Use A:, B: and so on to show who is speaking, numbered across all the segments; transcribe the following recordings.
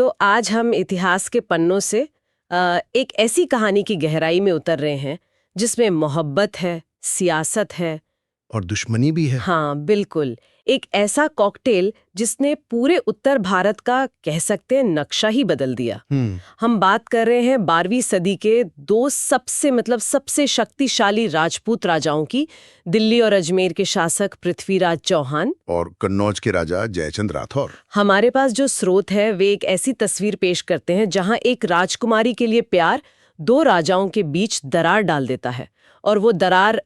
A: तो आज हम इतिहास के पन्नों से एक ऐसी कहानी की गहराई में उतर रहे हैं जिसमें मोहब्बत है, सियासत है
B: और दुश्मनी भी है।
A: हाँ बिल्कुल, एक ऐसा कॉकटेल जिसने पूरे उत्तर भारत का कह सकते हैं नक्शा ही बदल दिया। हम बात कर रहे हैं 12वीं सदी के दो सबसे शक्तिशाली राजपूत राजाओं की, दिल्ली और अजमेर के शासक पृथ्वीराज चौहान
B: और कन्नौज के राजा जयचंद राठौर।
A: हमारे पास जो स्रोत है वे एक ऐसी तस्वीर पेश करते हैं जहां एक राजकुमारी के लिए प्यार दो राजाओं के बीच दरार डाल देता है, और वो दरार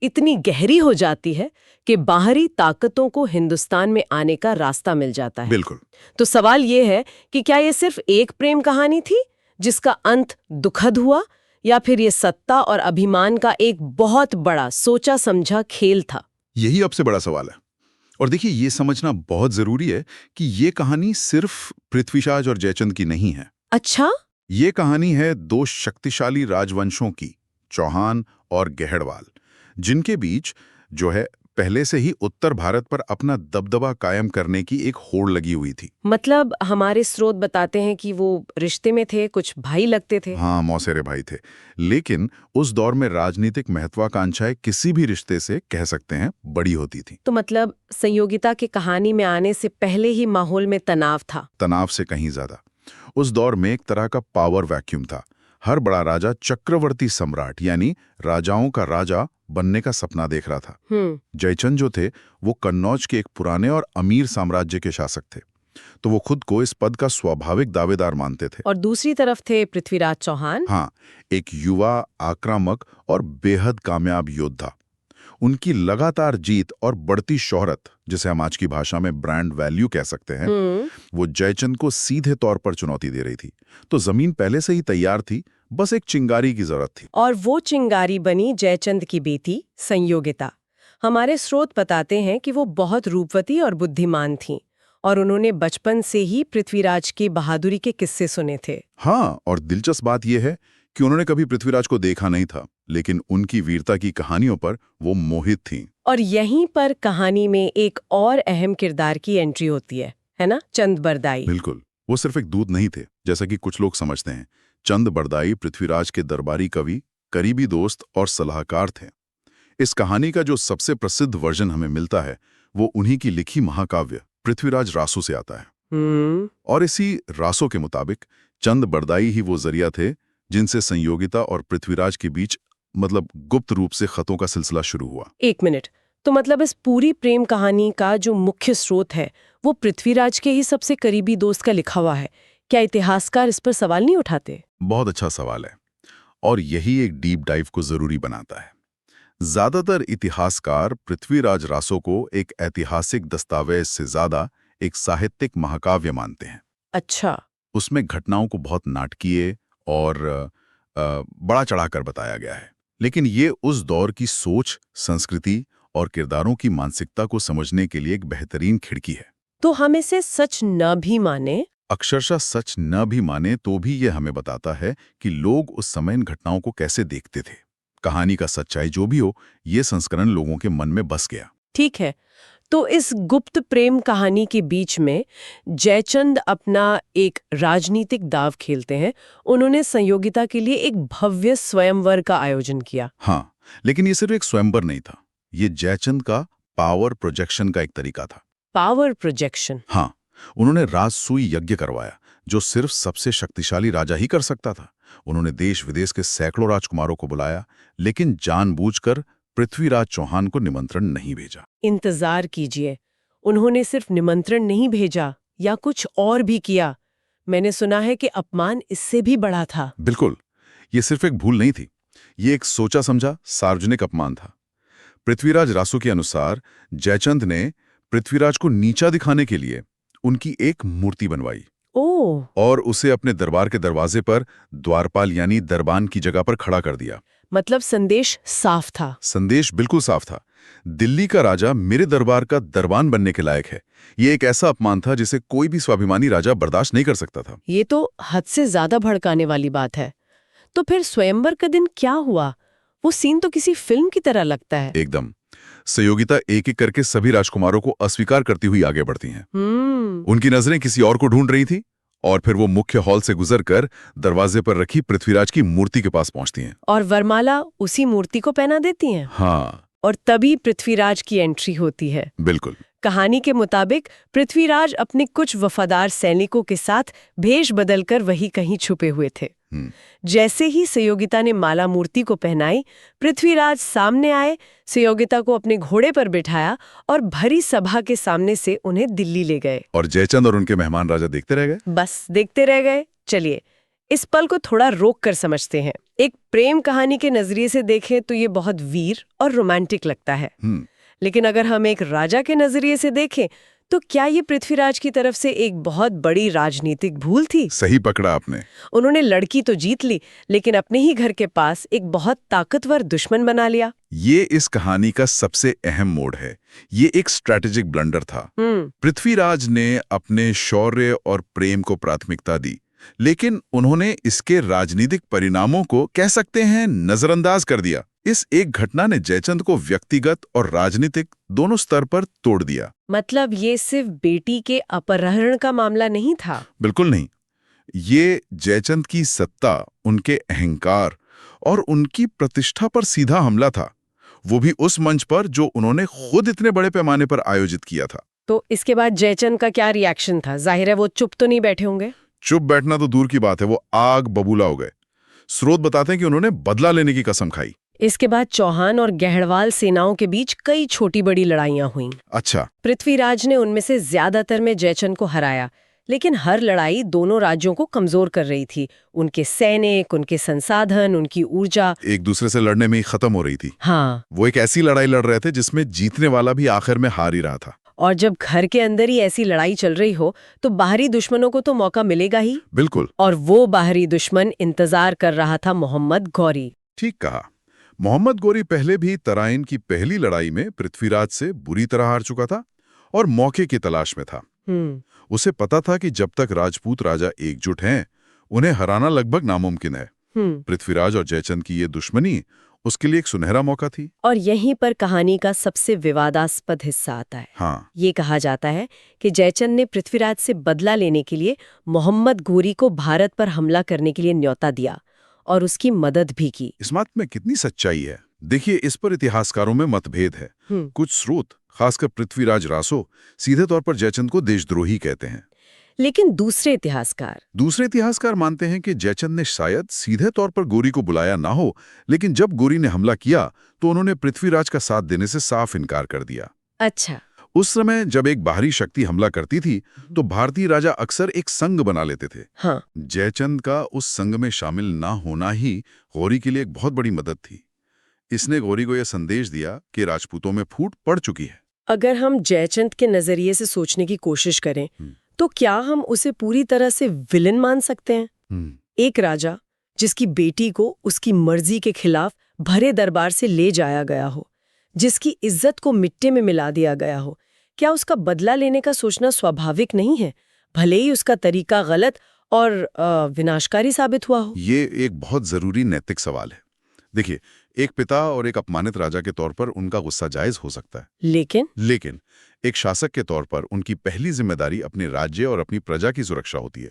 A: इतनी गहरी हो जाती है कि बाहरी ताकतों को हिंदुस्तान में आने का रास्ता मिल जाता है।
B: बिल्कुल।
A: तो सवाल ये है कि क्या ये सिर्फ एक प्रेम कहानी थी जिसका अंत दुखद हुआ, या फिर ये सत्ता और अभिमान का एक बहुत बड़ा सोचा समझा खेल था?
C: यही अब से बड़ा सवाल है। और देखिए, ये समझना बहुत जरूरी है कि ये कहानी सिर्फ पृथ्वीराज और जयचंद की नहीं है।
A: अच्छा?
C: ये कहानी है दो शक्तिशाली राजवंशों की, चौहान और गहड़वाल, जिनके बीच जो है पहले से ही उत्तर भारत पर अपना दबदबा कायम करने की एक होड़ लगी हुई थी।
A: मतलब हमारे स्रोत बताते हैं कि वो रिश्ते में थे, कुछ भाई लगते थे।
C: हाँ, मौसेरे भाई थे। लेकिन उस दौर में राजनीतिक महत्वाकांक्षाएं किसी भी रिश्ते से कह सकते हैं बड़ी होती थी।
A: तो मतलब संयोगिता की कहानी में आने से पहले ही माहौल में तनाव था।
C: तनाव से कहीं ज्यादा। उस दौर में एक तरह का पावर वैक्यूम था। हर बड़ा राजा चक्रवर्ती सम्राट यानी राजाओं का राजा बनने का सपना देख रहा था। जयचंद जो थे वो कन्नौज के एक पुराने और अमीर साम्राज्य के शासक थे, तो वो खुद को इस पद का स्वाभाविक दावेदार मानते थे।
A: और दूसरी तरफ थे पृथ्वीराज चौहान।
C: हाँ, एक युवा, आक्रामक और बेहद कामयाब योद्धा। उनकी लगातार जीत और बढ़ती शोहरत, जिसे हम आज की भाषा में ब्रांड वैल्यू कह सकते हैं, वो जयचंद को सीधे तौर पर चुनौती दे रही थी। तो जमीन पहले से ही तैयार थी, बस एक चिंगारी की जरूरत थी।
A: और वो चिंगारी बनी जयचंद की बेटी संयोगिता। हमारे स्रोत बताते हैं कि वो बहुत रूपवती और बुद्धिमान थीं, और उन्होंने बचपन से ही पृथ्वीराज की बहादुरी के किस्से सुने थे।
C: हाँ, और दिलचस्प बात यह है कि उन्होंने कभी पृथ्वीराज को देखा नहीं था, लेकिन उनकी वीरता की कहानियों पर वो मोहित थीं।
A: और यहीं पर कहानी में एक और अहम किरदार की एंट्री होती है ना? चंद बरदाई।
C: बिल्कुल, वो सिर्फ एक दूत नहीं थे जैसा कि कुछ लोग समझते हैं। चंद बरदाई पृथ्वीराज के दरबारी कवि, करीबी दोस्त और सलाहकार थे। इस कहानी का जो सबसे प्रसिद्ध वर्जन हमें मिलता है वो उन्हीं की लिखी महाकाव्य पृथ्वीराज रासो से आता है। और इसी रासो के मुताबिक चंद बरदाई ही वो जरिया थे जिनसे संयोगिता और पृथ्वीराज के बीच गुप्त रूप से खतों का सिलसिला शुरू हुआ।
A: एक मिनट, तो मतलब इस पूरी प्रेम कहानी का जो मुख्य स्रोत है वो पृथ्वीराज के ही सबसे करीबी दोस्त का लिखा हुआ है। क्या इतिहासकार इस पर सवाल नहीं उठाते?
C: बहुत अच्छा सवाल है, और यही एक डीप डाइव को जरूरी बनाता है। ज्यादातर इतिहासकार पृथ्वीराज रासो को एक ऐतिहासिक दस्तावेज से ज्यादा एक साहित्यिक महाकाव्य मानते हैं।
A: अच्छा।
C: उसमें घटनाओं को बहुत नाटकीय और बड़ा चढ़ाकर बताया गया है, लेकिन ये उस दौर की सोच, संस्कृति और किरदारों की मानसिकता को समझने के लिए एक बेहतरीन खिड़की है।
A: तो हम इसे सच न भी माने,
C: अक्षरशः सच न भी माने, तो भी ये हमें बताता है कि लोग उस समय इन घटनाओं को कैसे देखते थे। कहानी का सच्चाई जो भी हो, ये संस्करण लोगों के मन में बस गया।
A: ठीक है। तो इस गुप्त प्रेम कहानी के बीच में जयचंद अपना एक राजनीतिक दाव खेलते हैं। उन्होंने संयोगिता के लिए एक भव्य स्वयंवर का आयोजन किया।
C: हाँ, लेकिन ये सिर्फ एक स्वयंवर नहीं था, ये जयचंद का पावर प्रोजेक्शन का एक तरीका था।
A: Power projection?
C: हाँ, उन्होंने राजसूय यज्ञ करवाया, जो सिर्फ सबसे शक्तिशाली राजा ही कर सकता था। उन्होंने देश विदेश के सैकड़ों राजकुमारों को बुलाया, लेकिन जानबूझकर पृथ्वीराज चौहान को निमंत्रण नहीं भेजा।
A: इंतजार कीजिए, उन्होंने सिर्फ निमंत्रण नहीं भेजा या कुछ और भी किया? मैंने सुना है कि अपमान इससे भी बड़ा था।
C: बिल्कुल, ये सिर्फ एक भूल नहीं थी, ये एक सोचा समझा सार्वजनिक अपमान था। पृथ्वीराज रासो के अनुसार जयचंद ने पृथ्वीराज को नीचा दिखाने के लिए उनकी एक मूर्ति बनवाई और उसे अपने दरबार के दरवाजे पर द्वारपाल यानी दरबान की जगह पर खड़ा कर दिया।
A: मतलब संदेश साफ था।
C: संदेश बिल्कुल साफ था, दिल्ली का राजा मेरे दरबार का दरबान बनने के लायक है। ये एक ऐसा अपमान था जिसे कोई भी स्वाभिमानी राजा बर्दाश्त नहीं कर सकता था।
A: ये तो हद से ज्यादा भड़काने वाली बात है। तो फिर स्वयंवर का दिन क्या हुआ? वो सीन तो किसी फिल्म की तरह लगता है।
C: एकदम। संयोगिता एक एक करके सभी राजकुमारों को अस्वीकार करती हुई आगे बढ़ती हैं। उनकी नजरें किसी और को ढूंढ रही थी और फिर वो मुख्य हॉल से गुजरकर दरवाजे पर रखी पृथ्वीराज की मूर्ति के पास पहुंचती हैं।
A: और वरमाला उसी मूर्ति को पहना देती हैं।
C: हाँ,
A: और तभी पृथ्वीराज की एंट्री होती है।
C: बिल्कुल।
A: कहानी के मुताबिक पृथ्वीराज अपने कुछ वफादार सैनिकों के साथ भेष बदलकर वहीं कहीं छुपे हुए थे। जैसे ही सहयोगिता ने माला मूर्ति को पहनाई, पृथ्वीराज सामने आए, सहयोगिता को अपने घोड़े पर बिठाया और भरी सभा के सामने से उन्हें दिल्ली ले गए।
C: और जयचंद और उनके मेहमान राजा देखते रह गए।
A: बस देखते रह गए। चलिए इस पल को थोड़ा रोक कर समझते हैं। एक प्रेम कहानी के नजरिए से देखें तो ये बहुत वीर और रोमांटिक लगता है, लेकिन अगर हम एक राजा के नजरिए से देखें तो क्या ये पृथ्वीराज की तरफ से एक बहुत बड़ी राजनीतिक भूल थी?
C: सही पकड़ा आपने।
A: उन्होंने लड़की तो जीत ली, लेकिन अपने ही घर के पास एक बहुत ताकतवर दुश्मन बना लिया।
C: ये इस कहानी का सबसे अहम मोड़ है। ये एक स्ट्रैटेजिक ब्लंडर था। पृथ्वीराज ने अपने शौर्य और प्रेम को प्राथमिकता दी, लेकिन उन्होंने इसके राजनीतिक परिणामों को, कह सकते हैं, नजरअंदाज कर दिया। इस एक घटना ने जयचंद को व्यक्तिगत और राजनीतिक दोनों स्तर पर तोड़ दिया।
A: मतलब ये सिर्फ बेटी के अपहरण का मामला नहीं था?
C: बिल्कुल नहीं। ये जयचंद की सत्ता, उनके अहंकार और उनकी प्रतिष्ठा पर सीधा हमला था, वो भी उस मंच पर जो उन्होंने खुद इतने बड़े पैमाने पर आयोजित किया था।
A: तो इसके बाद जयचंद का क्या रिएक्शन था? जाहिर है वो चुप तो नहीं बैठे होंगे।
C: चुप बैठना तो दूर की बात है, वो आग बबूला हो गए। स्रोत बताते हैं कि उन्होंने बदला लेने की कसम खाई।
A: इसके बाद चौहान और गहड़वाल सेनाओं के बीच कई छोटी बड़ी लड़ाइयां हुईं।
C: अच्छा।
A: पृथ्वीराज ने उनमें से ज्यादातर में जयचंद को हराया, लेकिन हर लड़ाई दोनों राज्यों को कमजोर कर रही थी। उनके सैनिक, उनके संसाधन, उनकी ऊर्जा
C: एक दूसरे से लड़ने में ही खत्म हो रही थी।
A: हाँ,
C: वो एक ऐसी लड़ाई लड़ रहे थे जिसमें जीतने वाला भी आखिर में हार ही रहा था।
A: और जब घर के अंदर ही ऐसी लड़ाई चल रही हो तो बाहरी दुश्मनों को तो मौका मिलेगा ही।
C: बिल्कुल।
A: और वो बाहरी दुश्मन इंतजार कर रहा था मोहम्मद गौरी।
C: ठीक कहा। मोहम्मद गौरी पहले भी तराइन की पहली लड़ाई में पृथ्वीराज से बुरी तरह हार चुका था और मौके की तलाश में था। उसे पता था कि जब तक राजपूत राजा एकजुट हैं, उन्हें हराना लगभग नामुमकिन है। पृथ्वीराज और जयचंद की ये दुश्मनी उसके लिए एक सुनहरा मौका थी।
A: और यहीं पर कहानी का सबसे विवादास्पद हिस्सा आता है।
C: हाँ।
A: ये कहा जाता है कि जयचंद ने पृथ्वीराज से बदला लेने के लिए मोहम्मद गौरी को भारत पर हमला करने के लिए न्योता दिया और उसकी मदद भी की।
C: इस बात में कितनी सच्चाई है? देखिए, इस पर इतिहासकारों में मतभेद है। कुछ स्रोत, खासकर पृथ्वीराज रासो, सीधे तौर पर जयचंद को देशद्रोही कहते हैं,
A: लेकिन दूसरे इतिहासकार मानते हैं कि जयचंद ने शायद सीधे तौर पर गौरी को बुलाया ना हो, लेकिन जब गौरी ने हमला किया तो उन्होंने पृथ्वीराज का साथ देने से साफ इनकार कर दिया। अच्छा।
C: उस समय जब एक बाहरी शक्ति हमला करती थी तो भारतीय राजा अक्सर एक संघ बना लेते थे।
A: हाँ।
C: जयचंद का उस संघ में शामिल ना होना ही गौरी के लिए एक बहुत बड़ी मदद थी। इसने गौरी को यह संदेश दिया कि राजपूतों में फूट पड़ चुकी है।
A: अगर हम जयचंद के नजरिए से सोचने की कोशिश करें तो क्या हम उसे पूरी तरह से विलन मान सकते हैं? एक राजा जिसकी बेटी को उसकी मर्जी के खिलाफ भरे दरबार से ले जाया गया हो, जिसकी इज्जत को मिट्टी में मिला दिया गया हो, क्या उसका बदला लेने का सोचना स्वाभाविक नहीं है, भले ही उसका तरीका गलत और विनाशकारी साबित हुआ हो?
C: ये एक बहुत जरूरी नैतिक सवाल है। देखिए, एक पिता और एक अपमानित राजा के तौर पर उनका गुस्सा जायज हो सकता है, लेकिन एक शासक के तौर पर उनकी पहली जिम्मेदारी अपने राज्य और अपनी प्रजा की सुरक्षा होती है।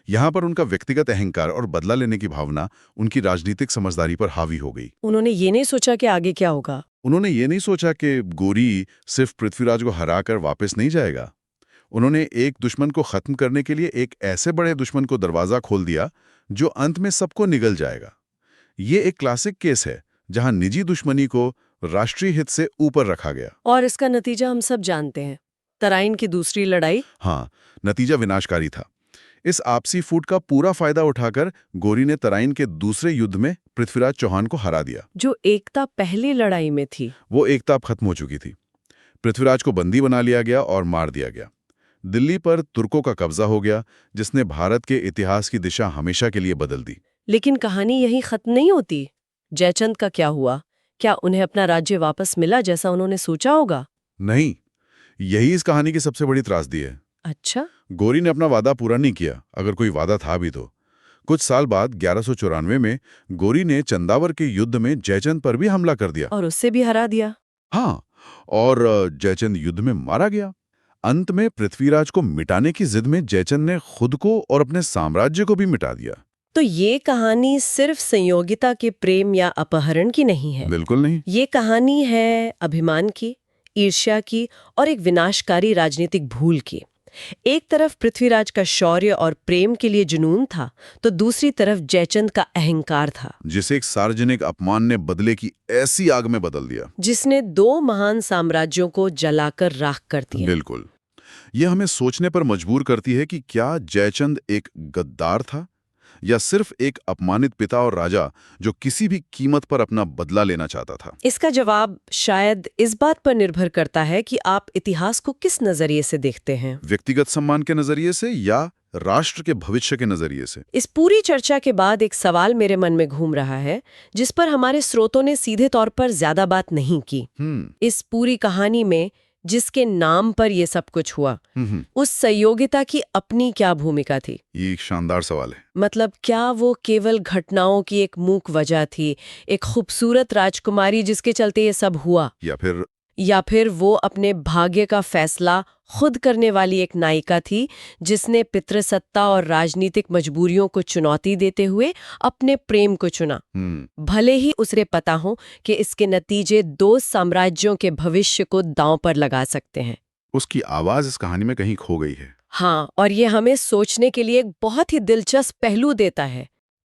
C: यहाँ पर उनका व्यक्तिगत अहंकार और बदला लेने की भावना उनकी राजनीतिक समझदारी पर हावी हो गई।
A: उन्होंने ये नहीं सोचा कि आगे क्या होगा।
C: उन्होंने ये नहीं सोचा कि गौरी सिर्फ पृथ्वीराज को हराकर वापस नहीं जाएगा। उन्होंने एक दुश्मन को खत्म करने के लिए एक ऐसे बड़े दुश्मन को दरवाजा खोल दिया जो अंत में सबको निगल जाएगा। ये एक क्लासिक केस है जहां निजी दुश्मनी को राष्ट्रीय हित से ऊपर रखा गया।
A: और इसका नतीजा हम सब जानते हैं, तराइन की दूसरी लड़ाई।
C: हाँ, नतीजा विनाशकारी था। इस आपसी फूट का पूरा फायदा उठाकर गौरी ने तराइन के दूसरे युद्ध में पृथ्वीराज चौहान को हरा दिया।
A: जो एकता पहली लड़ाई में थी,
C: वो एकता अब खत्म हो चुकी थी। पृथ्वीराज को बंदी बना लिया गया और मार दिया गया। दिल्ली पर तुर्कों का कब्जा हो गया, जिसने भारत के इतिहास की दिशा हमेशा के लिए बदल दी।
A: लेकिन कहानी यहीं खत्म नहीं होती। जयचंद का क्या हुआ? क्या उन्हें अपना राज्य वापस मिला जैसा उन्होंने सोचा होगा?
C: नहीं, यही इस कहानी की सबसे बड़ी त्रासदी है।
A: अच्छा।
C: गौरी ने अपना वादा पूरा नहीं किया, अगर कोई वादा था भी तो। कुछ साल बाद 1194 में गौरी ने चंदावर के युद्ध में जयचंद पर भी हमला कर दिया
A: और उससे भी हरा दिया।
C: हाँ, और जयचंद युद्ध में मारा गया। अंत में पृथ्वीराज को मिटाने की जिद में जयचंद ने खुद को और अपने साम्राज्य को भी मिटा दिया।
A: तो ये कहानी सिर्फ संयोगिता के प्रेम या अपहरण की नहीं है।
C: बिल्कुल नहीं।
A: ये कहानी है अभिमान की, ईर्ष्या की और एक विनाशकारी राजनीतिक भूल की। एक तरफ पृथ्वीराज का शौर्य और प्रेम के लिए जुनून था, तो दूसरी तरफ जयचंद का अहंकार था,
C: जिसे एक सार्वजनिक अपमान ने बदले की ऐसी आग में बदल दिया,
A: जिसने 2 महान साम्राज्यों को जलाकर राख कर दिया।
C: बिल्कुल। यह हमें सोचने पर मजबूर करती है कि क्या जयचंद एक गद्दार था या सिर्फ एक अपमानित पिता और राजा जो किसी भी कीमत पर अपना बदला लेना चाहता था।
A: इसका जवाब शायद इस बात पर निर्भर करता है कि आप इतिहास को किस नजरिए से देखते हैं,
C: व्यक्तिगत सम्मान के नजरिए से या राष्ट्र के भविष्य के नजरिए से।
A: इस पूरी चर्चा के बाद एक सवाल मेरे मन में घूम रहा है, जिस पर हमारे स्रोतों ने सीधे तौर पर ज्यादा बात नहीं की। इस पूरी कहानी में जिसके नाम पर ये सब कुछ हुआ, उस संयोगिता की अपनी क्या भूमिका थी?
C: ये एक शानदार सवाल है।
A: मतलब क्या वो केवल घटनाओं की एक मूक वजह थी, एक खूबसूरत राजकुमारी जिसके चलते ये सब हुआ, या फिर वो अपने भाग्य का फैसला खुद करने वाली एक नायिका थी जिसने पितृसत्ता और राजनीतिक मजबूरियों को चुनौती देते हुए अपने प्रेम को चुना, भले ही उसे पता हो कि इसके नतीजे 2 साम्राज्यों के भविष्य को दांव पर लगा सकते हैं।
C: उसकी आवाज इस कहानी में कहीं खो गई है।
A: हाँ, और ये हमें सोचने के लिए एक बहुत ही दिलचस्प पहलू देता है